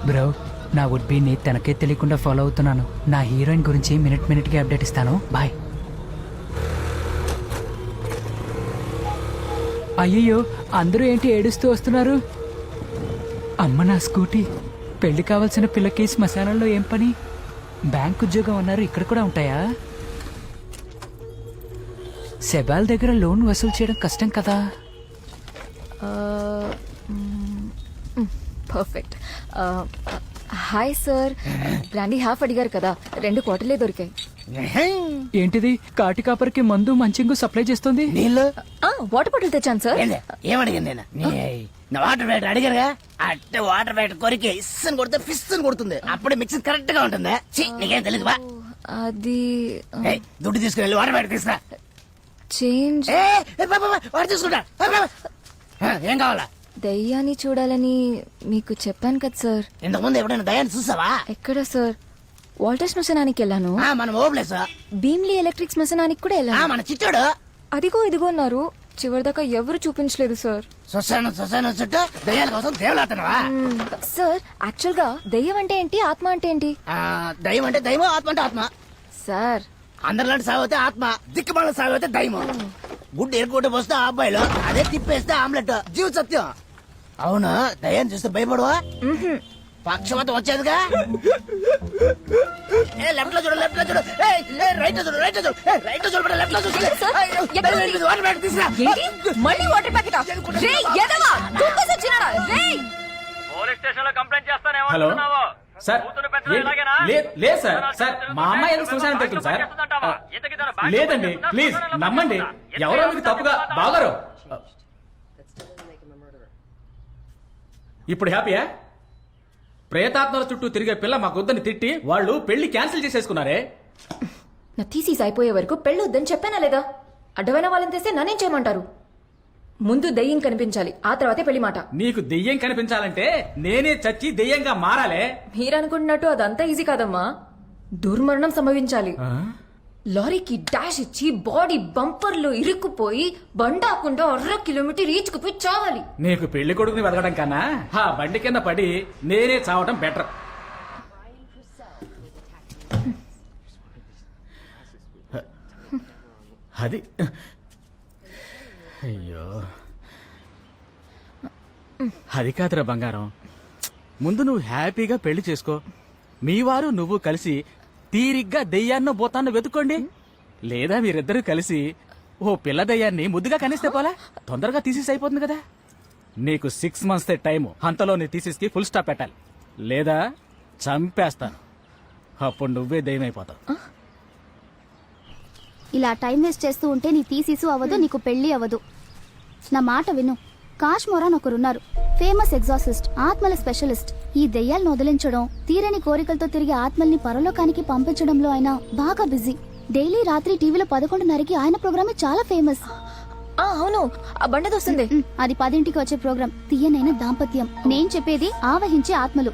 Bro, నా would బీని తనకే తెలియకుండా ఫాలో అవుతున్నాను. నా హీరోయిన్ గురించి మినిట్కి అప్డేట్ ఇస్తాను. బాయ్. అయ్యయ్యో, అందరూ ఏంటి ఏడుస్తూ వస్తున్నారు? అమ్మ నా స్కూటీ. పెళ్లి కావాల్సిన పిల్లకి శ్మశానంలో ఏం పని? బ్యాంక్ ఉద్యోగం అన్నారు, ఇక్కడ కూడా ఉంటాయా? సెబాల్ దగ్గర లోన్ వసూలు చేయడం కష్టం కదా. Perfect. Hi sir, brandy half అడిగారు కదా, 2 క్వార్టర్లే దొరికాయి. ఏంటిది? కాటి కాపరికి మందు మంచింగు సప్లై చేస్తుంది. నీళ్ళు వాటర్ బాటిల్ తెచ్చాను సార్. ఏమడిగాను నేను? నా వాటర్ బ్యాట్ అడిగారుగా, అట్టే వాటర్ బ్యాట్ కొరికి ఇస్సని కొడితే ఫిస్ అని కొడుతుంది. అప్పుడే మిక్సింగ్ కరెక్ట్ గా ఉంటుంది. నీకేం తెలియదు బా. అది దుడ్డు తీసుకుని వాటర్ బ్యాట్ తీసుకురా. చేంజ్. వాడు తీసుకుంటా. ఏం కావాలా? దయ్యాన్ని చూడాలని మీకు చెప్పాను కదా సార్. ఇంతకుముందు ఎప్పుడైనా దయాన్ని చూసావా? ఎక్కడ సార్? వాల్టర్ శ్మశానానికి వెళ్ళాను. మనం ఓ ప్లేస్. భీమ్లీ ఎలక్ట్రిక్ శ్మశానానికి కూడా వెళ్ళాను. మన చిచ్చాడు అదిగో ఇదిగో అన్నారు. చివరిదాకా ఎవరు చూపించలేదు సార్. శ్మశానం చుట్టూ దయ్యాల కోసం దేవులాడుతున్నావా? సార్, యాక్చువల్ గా దయ్యం అంటే ఏంటి, ఆత్మ అంటే ఏంటి? దయ్యం అంటే దైవం, ఆత్మ అంటే ఆత్మ. సార్, అందరిలాంటి సాగు అయితే ఆత్మ, దిక్కుమాల సాగు అయితే దైవం. గుడ్డు ఎరుకుంటే పోస్తే ఆ అబ్బాయిలు, అదే తిప్పేస్తే ఆమ్లెట్. జీవ సత్యం. అవును, దయ్యాన్ని చూస్తే భయపడవా? పక్షవాతం వచ్చేదిగా. లెఫ్ట్ లో చూడు, లెఫ్ట్ లో చూడు, రైట్ లో చూడు, రైట్ లో చూడు, రైట్ లో చూడు, లెఫ్ట్ లో చూడు. వాటర్ బ్యాగ్ తీసుకురా. మళ్ళీ వాటర్ ప్యాకెట్. పోలీస్ స్టేషన్ లో కంప్లైంట్ చేస్తానేమో. హలో సార్, లేదు సార్. సార్, మా అమ్మాయి ఎందుకు శ్మశానం వెళ్తుంది సార్? లేదండి, ప్లీజ్ నమ్మండి. ఎవరో మీకు తప్పుగా బాగారు. ఇప్పుడు హ్యాపీయా? ప్రేతాత్మల చుట్టూ తిరిగే పిల్ల మా గొద్దని తిట్టి వాళ్ళు పెళ్లి క్యాన్సిల్ చేసేసుకున్నారే. నా థీసిస్ అయిపోయే వరకు పెళ్ళి వద్దని చెప్పానా లేదా? అడ్డమైన వాళ్ళని తెస్తే నన్నేం చేయమంటారు? ముందు దెయ్యం కనిపించాలి, ఆ తర్వాతే పెళ్లి మాట. నీకు దెయ్యం కనిపించాలంటే నేనే చచ్చి దెయ్యంగా మారాలే. మీరనుకుంటున్నట్టు అదంతా ఈజీ కాదమ్మా. దుర్మరణం సంభవించాలి. లారీకి డాష్ ఇచ్చి బాడీ బంపర్లో ఇరుక్కుపోయి బండాకుండా 1/2 కిలోమీటర్ ఈచుకుపోయి చావాలి. నీకు పెళ్లి కొడుకుని వెతకడం కన్నా ఆ బండి కింద పడి నేనే చావటం బెటర్. అది అయ్యో, అది కాదురా బంగారం. ముందు నువ్వు హ్యాపీగా పెళ్లి చేసుకో. మీ వారు నువ్వు కలిసి తీరిగ్గా దెయ్యాన్నో బోతాన్నో వెతుక్కోండి. లేదా మీరిద్దరూ కలిసి ఓ పిల్ల దెయ్యాన్ని ముద్దుగా కనిస్తే పోలా, తొందరగా తీసేసి అయిపోతుంది కదా. నీకు 6 months టైము. అంతలో నీ థీసిస్కి ఫుల్ స్టాప్ పెట్టాలి, లేదా చంపేస్తాను. అప్పుడు నువ్వే దెయ్యం అయిపోతావు. ఇలా టైం వేస్ట్ చేస్తూ ఉంటే నీ థీసిస్ అవ్వదు, నీకు పెళ్లి అవ్వదు. నా మాట విను. కాశ్మోరాన్ ఒకరున్నారు, ఫేమస్ ఎగ్జాసిస్ట్, ఆత్మల స్పెషలిస్ట్. ఈ దెయ్యాలను వదిలించడం, తీరని కోరికలతో తిరిగి ఆత్మల్ని పరలోకానికి పంపించడంలో ఆయన బాగా బిజీ. డైలీ రాత్రి టీవీలో 11:30కి ఆయన ప్రోగ్రామే చాలా ఫేమస్. అవును, ఆ బండది వస్తుంది. అది 10ంటికి వచ్చే ప్రోగ్రాం, తీయనైన దాంపత్యం. నేను చెప్పేది ఆవహించే ఆత్మలు.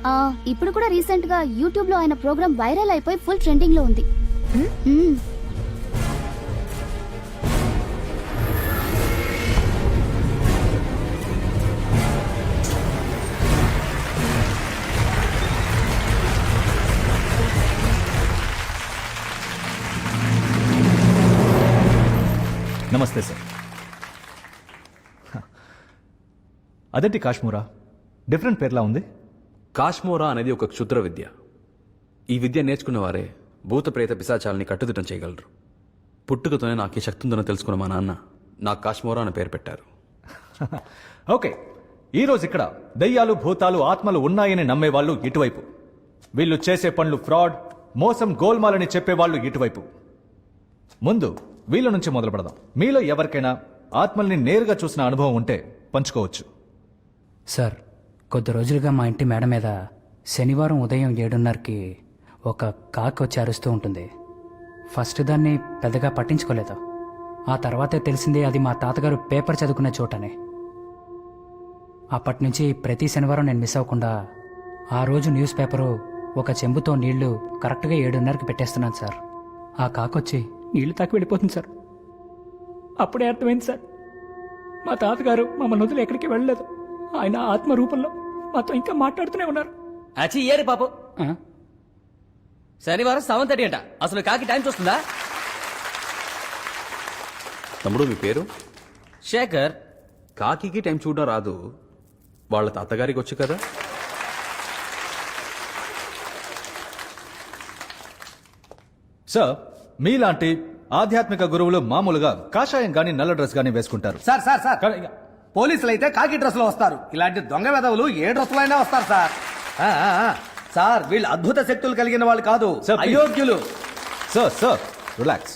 ఇప్పుడు కూడా రీసెంట్ గా యూట్యూబ్ లో ఆయన ప్రోగ్రాం వైరల్ అయిపోయి ఫుల్ ట్రెండింగ్ లో ఉంది. నమస్తే సార్. అదేంటి కాశ్మోరా, డిఫరెంట్ పేర్లా ఉంది? కాశ్మోరా అనేది ఒక క్షుద్ర విద్య. ఈ విద్య నేర్చుకున్న వారే భూత ప్రేత పిశాచాలని కట్టుదిట్టం చేయగలరు. పుట్టుకతోనే నాకు ఈ శక్తి ఉందని తెలుసుకున్న మా నాన్న నాకు కాశ్మోరా అని పేరు పెట్టారు. ఓకే, ఈరోజు ఇక్కడ దయ్యాలు, భూతాలు, ఆత్మలు ఉన్నాయని నమ్మేవాళ్ళు ఇటువైపు, వీళ్ళు చేసే పనులు ఫ్రాడ్, మోసం, గోల్మాలని చెప్పేవాళ్ళు ఇటువైపు. ముందు వీళ్ళ నుంచి మొదలు పెడదాం. మీలో ఎవరికైనా ఆత్మల్ని నేరుగా చూసిన అనుభవం ఉంటే పంచుకోవచ్చు. సార్, కొద్ది రోజులుగా మా ఇంటి మేడ మీద శనివారం ఉదయం 7:30కి ఒక కాకి వచ్చి అరుస్తూ ఉంటుంది. ఫస్ట్ దాన్ని పెద్దగా పట్టించుకోలేదు. ఆ తర్వాతే తెలిసింది అది మా తాతగారు పేపర్ చదువుకునే చోటనే. అప్పటి నుంచి ప్రతి శనివారం నేను మిస్ అవ్వకుండా ఆ రోజు న్యూస్ పేపరు ఒక చెంబుతో నీళ్లు కరెక్ట్గా 7:30కి పెట్టేస్తున్నాను సార్. ఆ కాకొచ్చి నీళ్లు తాకి వెళ్ళిపోతుంది సార్. అప్పుడే అర్థమైంది సార్, మా తాతగారు మమ్మల్ని వదిలి ఎక్కడికి వెళ్ళలేదు. ఆయన ఆత్మ రూపంలో మాతో ఇంకా మాట్లాడుతూనే ఉన్నారు. అచ్చి ఏరి పాపం. శనివారం 7:30 అంట. అసలు కాకి టైం చూస్తుందా? తమ్ముడు మీ పేరు? శేఖర్. కాకి టైం చూడడం రాదు, వాళ్ళ తాతగారికి వచ్చు కదా. సార్, మీలాంటి ఆధ్యాత్మిక గురువులు మామూలుగా కాషాయం గాని నల్ల డ్రెస్ గాని వేసుకుంటారు. సార్ సార్ సార్ కానీ- పోలీసులు అయితే కాకి డ్రెస్ లో వస్తారు. ఇలాంటి దొంగ వెధవులు ఏ డ్రెస్ లో అయినా వస్తారు సార్. సార్ వీళ్ళు అద్భుత శక్తులు కలిగిన వాళ్ళు కాదు, సార్, please. అయోగ్యులు. Sir relax.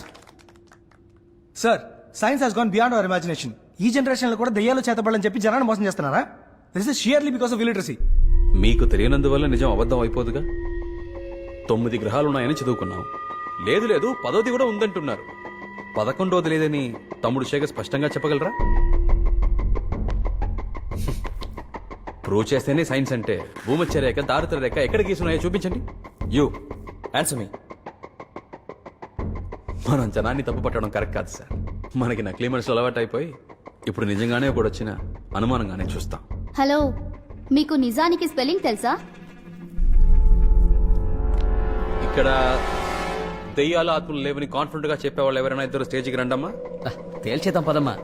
Sir, science has gone beyond our imagination. ఈ జనరేషన్ లో కూడా దెయ్యాలు చేతబడని చెప్పి జనాన్ని మోసం చేస్తున్నారా? This is sheerly because of illiteracy. మీకు తెలియనందువల్ల నిజం అబద్ధం అయిపోదుగా. 9 గ్రహాలున్నాయని చదువుకున్నాం. లేదు 10ది కూడా ఉందంటున్నారు. 11వది లేదని తమ్ముడు శేఖర్ స్పష్టంగా చెప్పగలరా? ప్రూవ్ చేస్తేనే సైన్స్ అంటే. భూమధ్య రేఖ, దారిద్ర రేఖ ఎక్కడ గీసున్నాయో చూపించండి. యూ ఆన్సర్ మీ. మనం జనాన్ని తప్పు పట్టడం కరెక్ట్ కాదు సార్. మనకి నకిలీ మనుషులు అలవాటు అయిపోయి ఇప్పుడు నిజంగానే ఒకటి వచ్చిన అనుమానంగానే చూస్తాం. హలో, మీకు నిజానికి స్పెల్లింగ్ తెలుసా? ఇక్కడ దెయ్యాల ఆత్మలు లేవని కాన్ఫిడెంట్ గా చెప్పేవాళ్ళు ఎవరైనా ఇద్దరు స్టేజ్కి రండమ్మా. తేల్చేద్దాం పదమ్మా.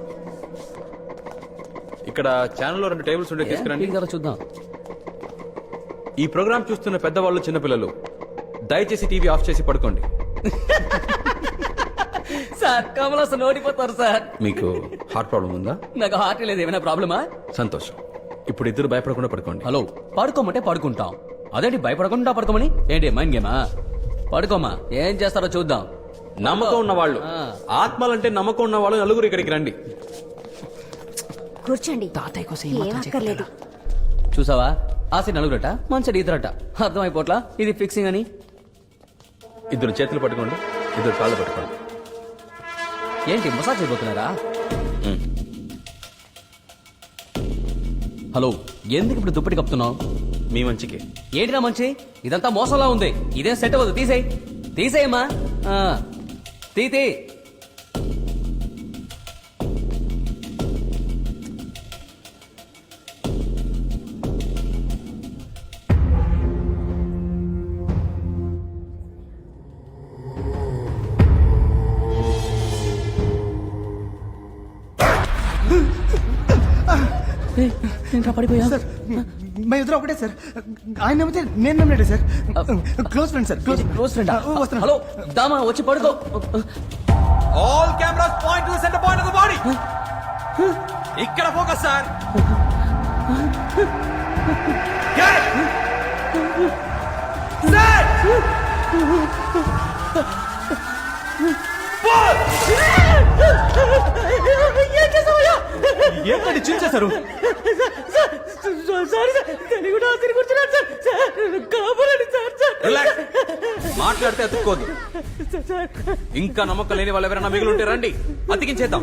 ఇక్కడ ఛానల్లో 2 టేబుల్స్ ఉండే తీసుకురండి. కదా చూద్దాం. ఈ ప్రోగ్రామ్ చూస్తున్న పెద్దవాళ్ళు, చిన్నపిల్లలు దయచేసి టీవీ ఆఫ్ చేసి పడుకోండి. సార్ కమలాసన్ ఓడిపోతారు సార్. మీకు హార్ట్ ప్రాబ్లం ఉందా? నాకు హార్ట్ లేదు. ఏమైనా ప్రాబ్లమా? సంతోషం. ఇప్పుడు ఇద్దరు భయపడకుండా పడుకోండి. హలో, పడుకోమంటే పడుకుంటాం. అదేంటి భయపడకుండా పడుకోమని? ఏంటి మైండ్ గేమా? పడుకోమా, ఏం చేస్తారో చూద్దాం. నమ్మకం ఉన్న వాళ్ళు, ఆత్మలంటే నమ్మకం ఉన్న వాళ్ళు నలుగురు ఇక్కడికి రండి. కూర్చోండి. తాతయ్య కోసం ఏం అక్కర్లేదు. చూసావా, ఆశ నలుగురట, మంచి ఈతరట. అర్థమైపోట్లా ఇది ఫిక్సింగ్ అని. ఇద్దరు చేతులు పట్టుకోండి, ఇద్దరు కాళ్ళు పట్టుకోండి. ఏంటి మసాజ్ అయిపోతున్నారా? హలో, ఎందుకు ఇప్పుడు దుప్పటి కప్పుతున్నావు? మీ మంచికి. ఏంటినా మంచి? ఇదంతా మోసంలా ఉంది. ఇదేం సెట్ అవ్వదు. తీసేయమ్మా. తీ. పడిపోయా? సార్, మా ఇద్దరు ఒకటే సార్. ఆయన నమ్మితే నేను నమ్మినట్టే sir. Close friend sir. Close friend. వస్తున్నా. హలో దామా, వచ్చి పడుకో. All cameras point to centre point of the body. ఇక్కడ ఫోకస్ సార్. ఏంటంటే చించేశారు? రిలాక్స్. మాట్లాడితే అతుక్కోదు. ఇంకా నమ్మకం లేని వాళ్ళు ఎవరైనా మిగిలి ఉంటే రండి, అతికించేద్దాం.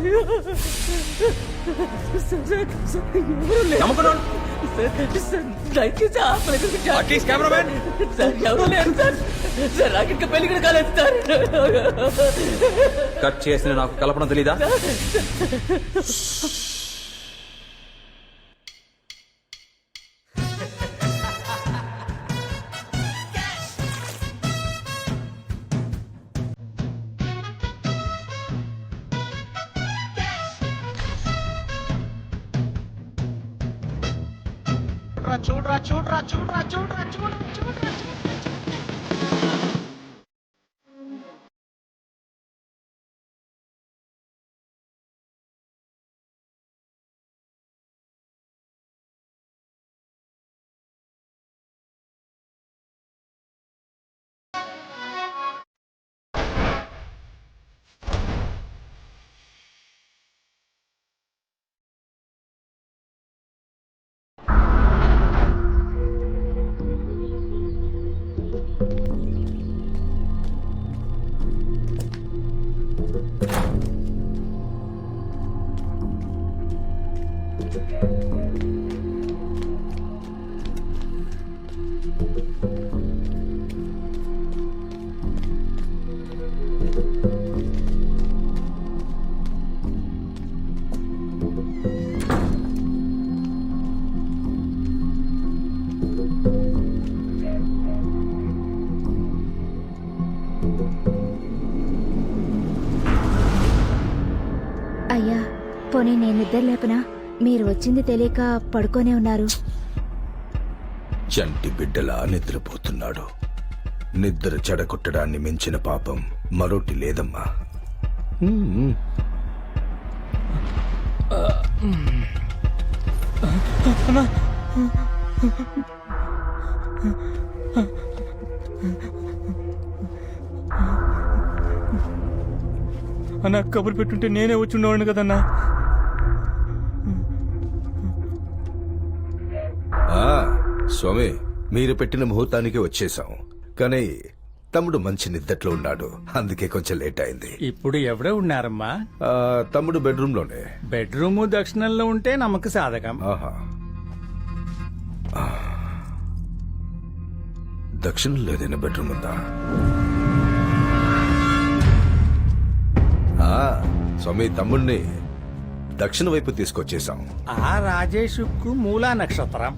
నమ్మకం అట్లీస్ట్ కెమెరామెన్. ఎవరు లేరు సార్. సార్ రాకెట్ పెళ్లి కూడా కాలేదు సార్. కట్ చేసిన నాకు కలపడం తెలీదా? అయ్యా పోనీ నేను నిద్ర లేపనా? మీరు వచ్చింది తెలియక పడుకోనే ఉన్నారు. చంటి బిడ్డలా నిద్రపోతున్నాడు. నిద్ర చెడగొట్టడాన్ని మించిన పాపం మరొకటి లేదమ్మా. అన్న కబురు పెట్టుంటే నేనే వచ్చి ఉండేవాడిని కదన్నా. స్వామి, మీరు పెట్టిన ముహూర్తానికి వచ్చేసాం. కానీ తమ్ముడు మంచి నిద్దట్లో ఉన్నాడు, అందుకే కొంచెం లేట్ అయింది. ఇప్పుడు ఎవడే ఉన్నారమ్మా? తమ్ముడు బెడ్రూమ్ లోనే. బెడ్రూము దక్షిణంలో ఉంటే నమ్మక సాధకం. ఆహా. దక్షిణంలో ఏదైనా బెడ్రూమ్ ఉందా? స్వామి, తమ్ముడిని దక్షిణ వైపు తీసుకొచ్చేసాం. ఆ రాజేషుకు మూలా నక్షత్రం,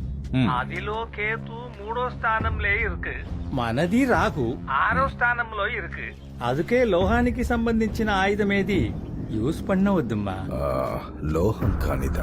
అదిలో కేతు 3వ స్థానంలో ఇరుకు, మనది రాకు 6వ స్థానంలో ఇరుకు. అందుకే లోహానికి సంబంధించిన ఆయుధం ఏది యూస్ పడిన వద్దమ్మా. లోహం కానిదా?